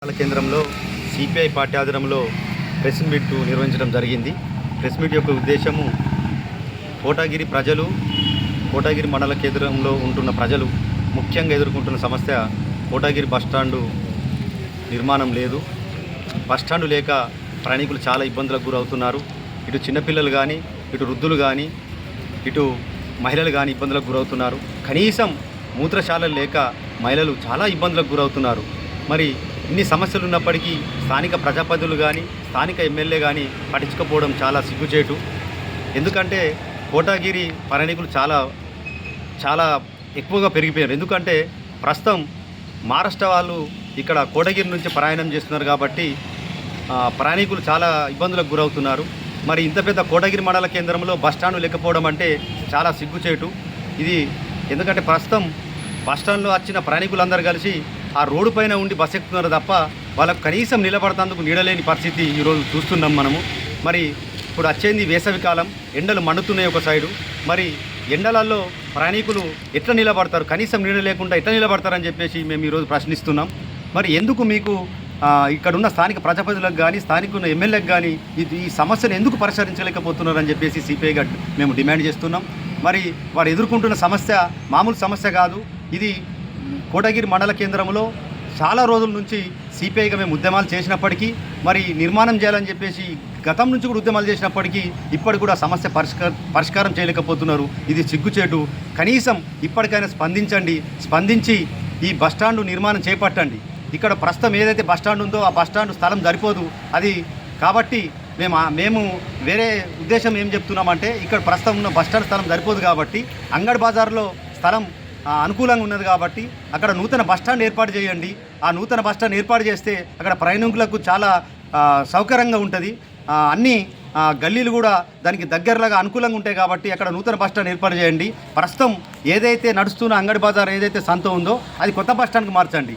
మండల కేంద్రంలో CPI party ఆధ్వర్యంలో ప్రెస్ మీట్ నిర్వహించడం జరిగింది. ప్రెస్ మీట్ యొక్క ఉద్దేశము కోటగిరి ప్రజలు, కోటగిరి మండల కేంద్రంలో ఉంటున్న ప్రజలు ముఖ్యంగా ఎదుర్కొంటున్న సమస్య కోటగిరి బస్టాండు నిర్మాణం లేదు. బస్టాండు లేక ప్రయాణికులు చాలా ఇబ్బందులకు గురవుతున్నారు. ఇటు చిన్నపిల్లలు కానీ, ఇటు వృద్ధులు కానీ, ఇటు మహిళలు కానీ ఇబ్బందులకు గురవుతున్నారు. కనీసం మూత్రశాలలు లేక మహిళలు చాలా ఇబ్బందులకు గురవుతున్నారు. మరి ఇన్ని సమస్యలు ఉన్నప్పటికీ స్థానిక ప్రజాప్రతినిధులు కానీ, స్థానిక ఎమ్మెల్యే కానీ పట్టించుకోకపోవడం చాలా సిగ్గుచేటు. ఎందుకంటే కోటగిరి ప్రయాణికులు చాలా ఎక్కువగా పెరిగిపోయారు. ఎందుకంటే ప్రస్తుతం మహారాష్ట్ర వాళ్ళు ఇక్కడ కోటగిరి నుంచి ప్రయాణం చేస్తున్నారు కాబట్టి ప్రయాణికులు చాలా ఇబ్బందులకు గురవుతున్నారు. మరి ఇంత పెద్ద కోటగిరి మండల కేంద్రంలో బస్టాండ్ లేకపోవడం అంటే చాలా సిగ్గుచేటు ఇది. ఎందుకంటే ప్రస్తుతం బస్టాండ్లో వచ్చిన ప్రయాణికులందరూ కలిసి ఆ రోడ్డు పైన ఉండి బస్ ఎక్కుతున్నారు తప్ప వాళ్ళకు కనీసం నిలబడతందుకు నీడలేని పరిస్థితి ఈరోజు చూస్తున్నాం మనము. మరి ఇప్పుడు వచ్చేది వేసవికాలం, ఎండలు మండుతున్నాయి ఒక సైడు. మరి ఎండలలో ప్రయాణికులు ఎట్లా నిలబడతారు? కనీసం నీడ లేకుండా ఎట్లా నిలబడతారని చెప్పేసి మేము ఈరోజు ప్రశ్నిస్తున్నాం. మరి ఎందుకు మీకు ఇక్కడున్న స్థానిక ప్రజాప్రతినిధులకు కానీ, స్థానిక ఉన్న ఎమ్మెల్యేలకు కానీ ఈ సమస్యను ఎందుకు పరిష్కరించలేకపోతున్నారని చెప్పేసి సిపిఐగా మేము డిమాండ్ చేస్తున్నాం. మరి వారు ఎదుర్కొంటున్న సమస్య మామూలు సమస్య కాదు. ఇది కోటగిరి మండల కేంద్రంలో చాలా రోజుల నుంచి సిపిఐగా మేము ఉద్యమాలు చేసినప్పటికీ, మరి నిర్మాణం చేయాలని చెప్పేసి గతం నుంచి కూడా ఉద్యమాలు చేసినప్పటికీ ఇప్పటికి కూడా సమస్య పరిష్కారం చేయలేకపోతున్నారు. ఇది సిగ్గుచేటు. కనీసం ఇప్పటికైనా స్పందించి ఈ బస్టాండు నిర్మాణం చేపట్టండి. ఇక్కడ ప్రస్తుతం ఏదైతే బస్టాండ్ ఉందో ఆ బస్టాండ్ స్థలం సరిపోదు. అది కాబట్టి మేము వేరే ఉద్దేశం ఏం చెప్తున్నామంటే, ఇక్కడ ప్రస్తుతం ఉన్న బస్టాండ్ స్థలం సరిపోదు కాబట్టి అంగడి బజార్లో స్థలం అనుకూలంగా ఉన్నది కాబట్టి అక్కడ నూతన బస్టాండ్ ఏర్పాటు చేయండి. ఆ నూతన బస్టాండ్ ఏర్పాటు చేస్తే అక్కడ ప్రయాణికులకు చాలా సౌకర్యంగా ఉంటుంది. అన్ని గల్లీలు కూడా దానికి దగ్గరలాగా అనుకూలంగా ఉంటాయి కాబట్టి అక్కడ నూతన బస్టాండ్ ఏర్పాటు చేయండి. ప్రస్తుతం ఏదైతే నడుస్తున్న అంగడి బజార్ ఏదైతే సంత ఉందో అది కొత్త బస్టాండ్కి మార్చండి.